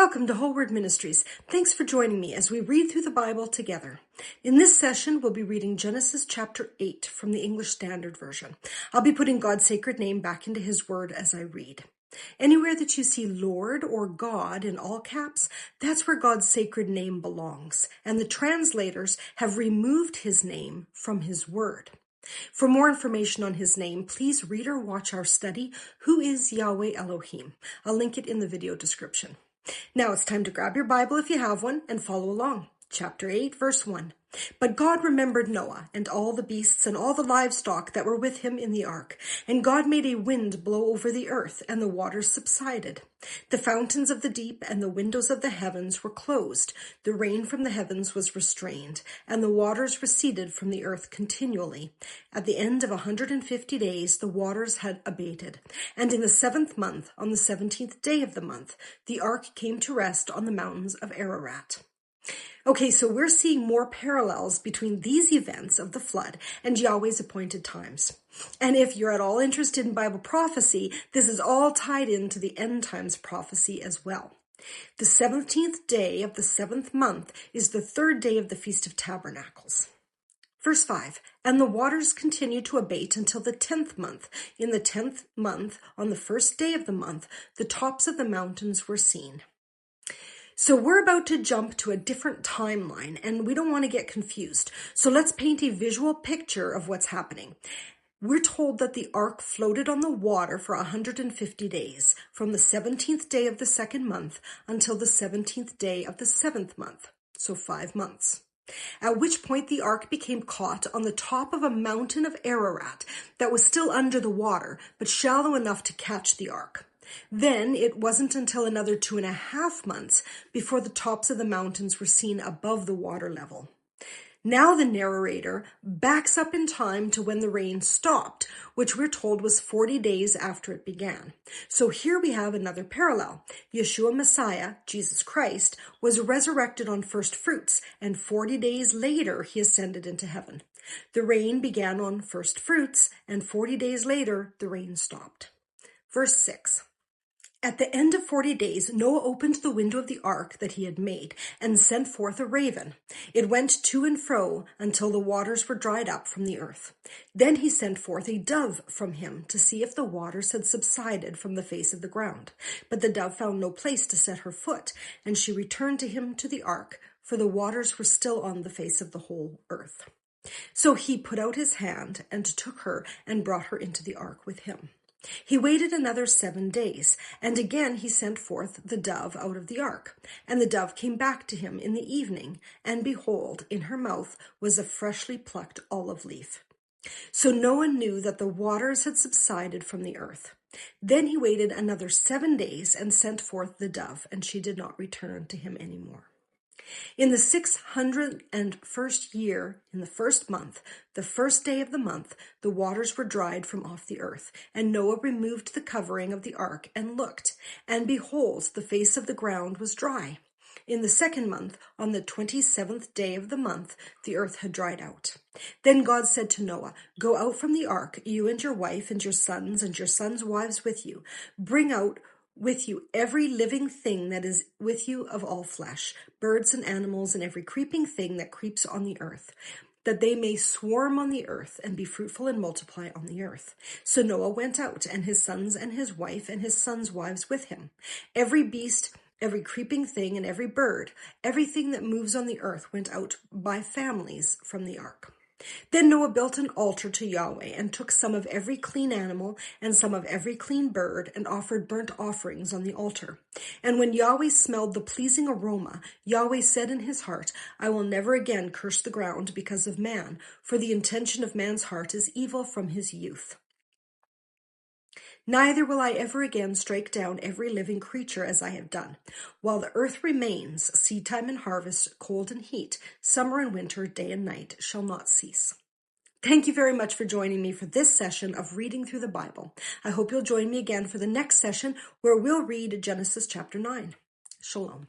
Welcome to Whole Word Ministries. Thanks for joining me as we read through the Bible together. In this session, we'll be reading Genesis chapter 8 from the English Standard Version. I'll be putting God's sacred name back into His Word as I read. Anywhere that you see Lord or God in all caps, that's where God's sacred name belongs, and the translators have removed His name from His Word. For more information on His name, please read or watch our study, Who is Yahweh Elohim? I'll link it in the video description. Now it's time to grab your Bible if you have one and follow along. Chapter 8, verse 1. But God remembered Noah and all the beasts and all the livestock that were with him in the ark. And God made a wind blow over the earth, and the waters subsided. The fountains of the deep and the windows of the heavens were closed. The rain from the heavens was restrained, and the waters receded from the earth continually. At the end of 150 days, the waters had abated. And in the 7th month, on the 17th day of the month, the ark came to rest on the mountains of Ararat. Okay, so we're seeing more parallels between these events of the flood and Yahweh's appointed times. And if you're at all interested in Bible prophecy, this is all tied into the end times prophecy as well. The 17th day of the 7th month is the 3rd day of the Feast of Tabernacles. Verse 5, and the waters continued to abate until the 10th month. In the 10th month, on the 1st day of the month, the tops of the mountains were seen. So we're about to jump to a different timeline, and we don't want to get confused. So let's paint a visual picture of what's happening. We're told that the ark floated on the water for 150 days, from the 17th day of the 2nd month until the 17th day of the 7th month, so 5 months. At which point the ark became caught on the top of a mountain of Ararat that was still under the water, but shallow enough to catch the ark. Then it wasn't until another 2.5 months before the tops of the mountains were seen above the water level. Now the narrator backs up in time to when the rain stopped, which we're told was 40 days after it began. So here we have another parallel. Yeshua Messiah, Jesus Christ, was resurrected on first fruits, and 40 days later he ascended into heaven. The rain began on first fruits, and 40 days later the rain stopped. Verse 6. At the end of 40 days, Noah opened the window of the ark that he had made and sent forth a raven. It went to and fro until the waters were dried up from the earth. Then he sent forth a dove from him to see if the waters had subsided from the face of the ground. But the dove found no place to set her foot, and she returned to him to the ark, for the waters were still on the face of the whole earth. So he put out his hand and took her and brought her into the ark with him. He waited another 7 days, and again he sent forth the dove out of the ark. And the dove came back to him in the evening, and behold, in her mouth was a freshly plucked olive leaf. So Noah knew that the waters had subsided from the earth. Then he waited another 7 days and sent forth the dove, and she did not return to him any more. In the 601st year, in the 1st month, the 1st day of the month, the waters were dried from off the earth, and Noah removed the covering of the ark and looked, and behold, the face of the ground was dry. In the 2nd month, on the 27th day of the month, the earth had dried out. Then God said to Noah, go out from the ark, you and your wife and your sons' wives with you. Bring out with you every living thing that is with you of all flesh, birds and animals, and every creeping thing that creeps on the earth, that they may swarm on the earth and be fruitful and multiply on the earth. So Noah went out, and his sons and his wife and his sons' wives with him. Every beast, every creeping thing, and every bird, everything that moves on the earth went out by families from the ark. Then Noah built an altar to Yahweh and took some of every clean animal and some of every clean bird and offered burnt offerings on the altar. And when Yahweh smelled the pleasing aroma, Yahweh said in his heart, I will never again curse the ground because of man, for the intention of man's heart is evil from his youth. Neither will I ever again strike down every living creature as I have done. While the earth remains, seedtime and harvest, cold and heat, summer and winter, day and night shall not cease. Thank you very much for joining me for this session of reading through the Bible. I hope you'll join me again for the next session where we'll read Genesis chapter 9. Shalom.